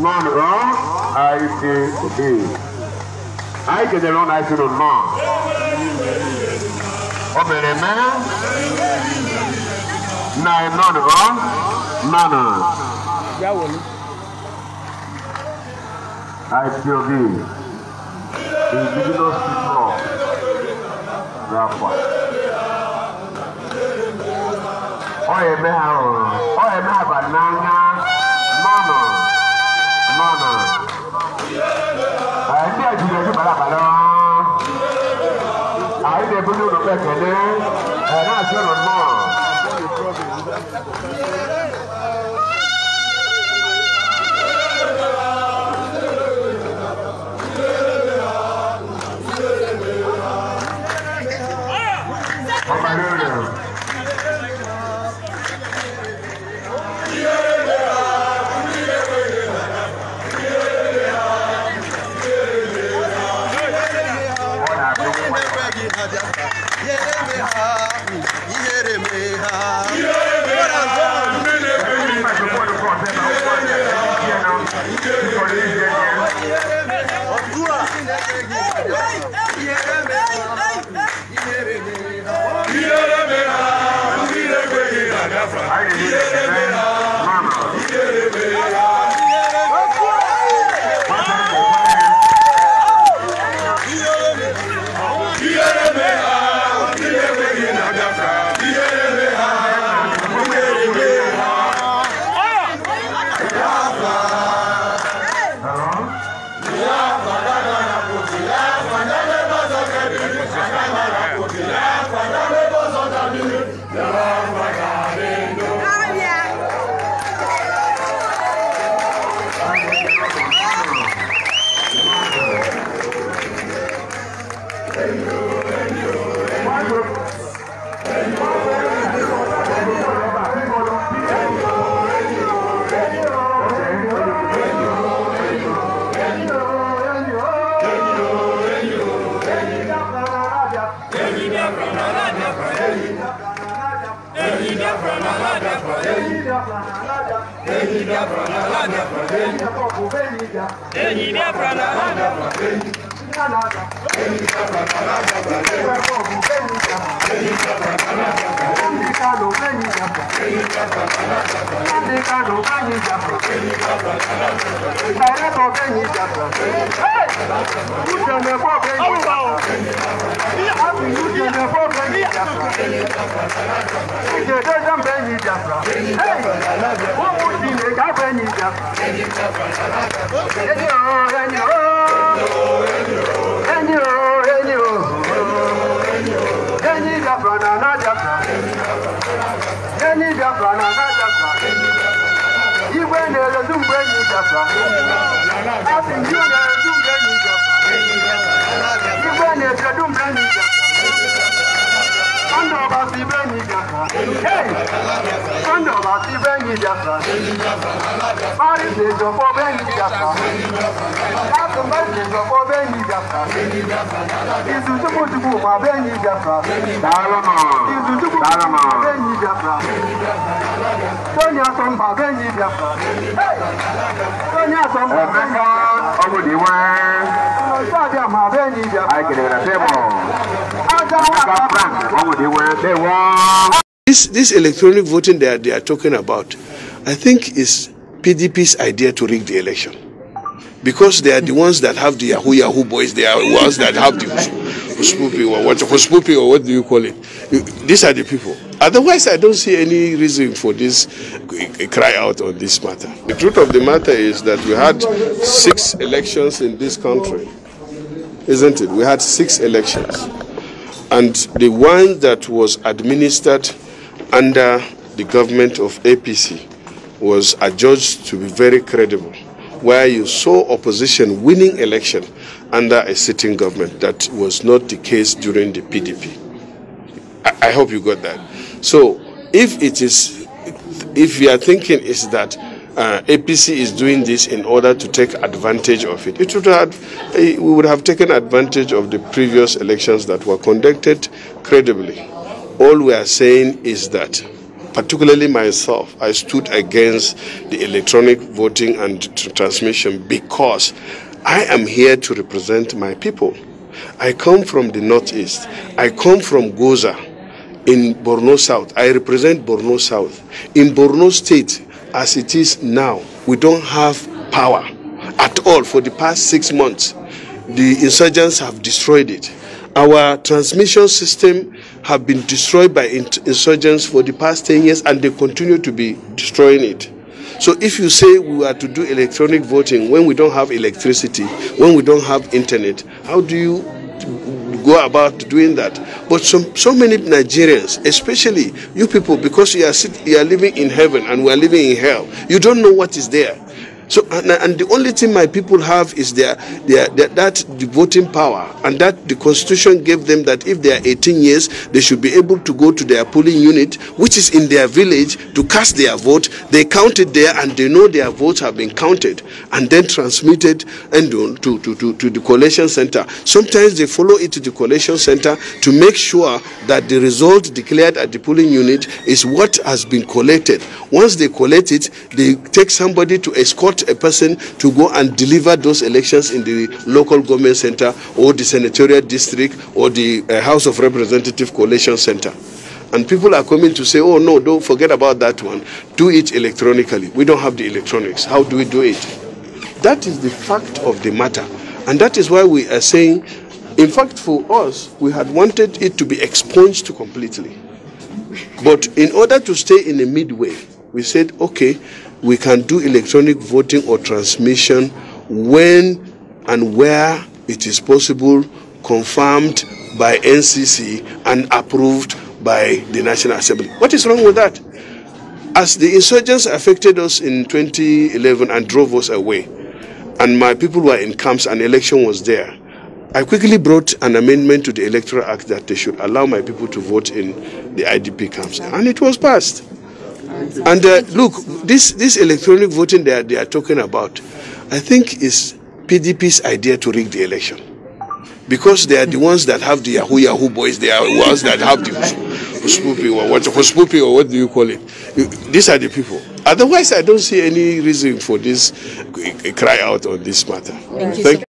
Non, I say I get the wrong I say no. Open the man. Nine non wrong. None. I feel good. Indigenous people. Therefore. Oh, banana. No. I think I should balabala. I did put you to bed and I should know. This electronic voting that they are talking about, I think is PDP's idea to rig the election. Because they are the ones that have the Yahoo boys, they are the ones that have the Huspupi or what do you call it? These are the people. Otherwise, I don't see any reason for this cry out on this matter. The truth of the matter is that we had 6 elections in this country, isn't it? We had 6 elections. And the one that was administered under the government of APC was adjudged to be very credible, where you saw opposition winning election under a sitting government. That was not the case during the PDP. I hope you got that. So if you are thinking is that APC is doing this in order to take advantage of it, we would have taken advantage of the previous elections that were conducted credibly. All we are saying is that, particularly myself, I stood against the electronic voting and transmission because I am here to represent my people. I come from the Northeast. I come from Goza in Borno South. I represent Borno South. In Borno State, as it is now, we don't have power at all. For the past 6 months, the insurgents have destroyed it. Our transmission system have been destroyed by insurgents for the past 10 years, and they continue to be destroying it. So if you say we are to do electronic voting when we don't have electricity, when we don't have internet, how do you go about doing that? But so many Nigerians, especially you people, because you are living in heaven and we are living in hell, you don't know what is there. So, and the only thing my people have is the voting power, and that the Constitution gave them that if they are 18 years, they should be able to go to their polling unit, which is in their village, to cast their vote. They count it there, and they know their votes have been counted, and then transmitted and to the collation center. Sometimes they follow it to the collation center to make sure that the result declared at the polling unit is what has been collected. Once they collect it, they take somebody to escort a person to go and deliver those elections in the local government center or the senatorial district or the House of Representative Collation Center. And people are coming to say, oh no, don't forget about that one. Do it electronically. We don't have the electronics. How do we do it? That is the fact of the matter. And that is why we are saying, in fact, for us, we had wanted it to be expunged completely. But in order to stay in the midway, we said, okay, we can do electronic voting or transmission when and where it is possible, confirmed by NCC and approved by the National Assembly. What is wrong with that? As the insurgents affected us in 2011 and drove us away, and my people were in camps and election was there, I quickly brought an amendment to the Electoral Act that they should allow my people to vote in the IDP camps, and it was passed. And look, this electronic voting that they are talking about, I think is PDP's idea to rig the election. Because they are the ones that have the Yahoo boys, they are the ones that have the Huspupi, or what do you call it? These are the people. Otherwise, I don't see any reason for this cry out on this matter. Thank you.